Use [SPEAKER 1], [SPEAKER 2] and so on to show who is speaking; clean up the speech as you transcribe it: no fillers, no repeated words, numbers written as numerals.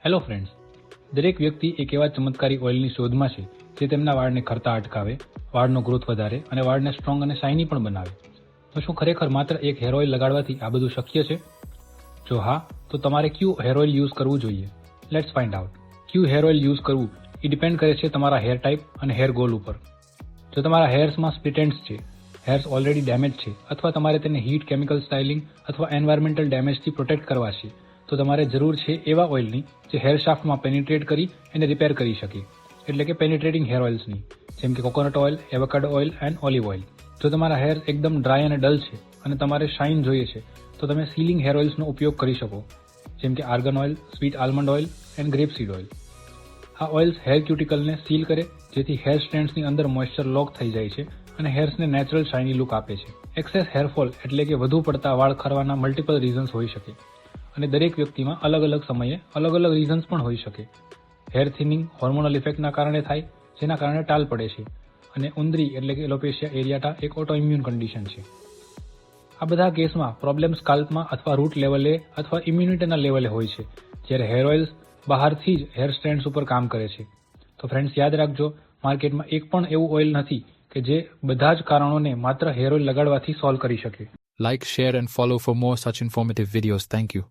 [SPEAKER 1] Hello friends, દરેક વ્યક્તિ એક એવા ચમત્કારી ઓઇલની શોધમાં છે જે તેમના વાળને ખરતા અટકાવે, વાળનો ગ્રોથ વધારે અને વાળને સ્ટ્રોંગ અને શાઇની પણ બનાવે. તો શું ખરેખર માત્ર એક હેર ઓઇલ લગાડવાથી આ બધું શક્ય છે? જો હા, તો તમારે કયું હેર ઓઇલ યુઝ કરવું જોઈએ? Let's find out. કયું હેર ઓઇલ યુઝ કરવું એ ડિપેન્ડ કરે છે તમારા હેર ટાઈપ અને હેર ગોલ ઉપર. જો તમારા હેર્સમાં સ્પ્લિટ એન્ડ્સ છે, હેર્સ ઓલરેડી ડેમેજ છે અથવા તમારે તેને હીટ, કેમિકલ સ્ટાઇલિંગ અથવા એન્વાયરમેન્ટલ ડેમેજથી પ્રોટેક્ટ કરવા છે, તો તમારે જરૂર છે એવા ઓઇલની જે હેર શાફ્ટમાં પેનિટ્રેટ કરી એને રિપેર કરી શકે, એટલે કે પેનિટ્રેટિંગ હેર ઓઇલ્સની, જેમ કે coconut oil, avocado oil and olive oil. જો તમારા હેર એકદમ ડ્રાય અને ડલ છે અને તમારે શાઇન જોઈએ છે, તો તમે સીલિંગ હેર ઓઇલ્સનો ઉપયોગ કરી શકો, જેમ કે argan oil, sweet almond oil and grapeseed oil. આ ઓઇલ્સ હેર ક્યુટિકલને સીલ કરે, જેથી હેર સ્ટ્રેન્ડ્સની અંદર મોઇસ્ચર લોક થઈ જાય છે અને હેર્સને નેચરલ શાઇની લુક આપે છે. એક્સેસ હેરફોલ એટલે કે વધુ પડતા વાળ ખરવાના મલ્ટિપલ રીઝન્સ હોઈ શકે અને દરેક વ્યક્તિમાં અલગ અલગ સમયે અલગ અલગ રીઝન્સ પણ હોઈ શકે. હેર થિનિંગ હોર્મોનલ ઇફેક્ટના કારણે થાય, જેના કારણે ટાલ પડે છે, અને ઉંદરી એટલે કે એલોપેશિયા એરિયાટા એક ઓટો ઇમ્યુન કન્ડિશન છે. આ બધા કેસમાં પ્રોબ્લેમ સ્કાલ્પમાં અથવા રૂટ લેવલે અથવા ઇમ્યુનિટીના લેવલે હોય છે, જ્યારે હેર ઓઇલ્સ બહારથી જ હેર સ્ટ્રેન્ડ્સ ઉપર કામ કરે છે. તો ફ્રેન્ડ્સ, યાદ રાખજો, માર્કેટમાં એક પણ એવું ઓઇલ નથી કે જે બધા જ કારણોને માત્ર હેર ઓઇલ લગાડવાથી સોલ્વ કરી શકે.
[SPEAKER 2] Like, share and follow for more such informative videos. Thank you.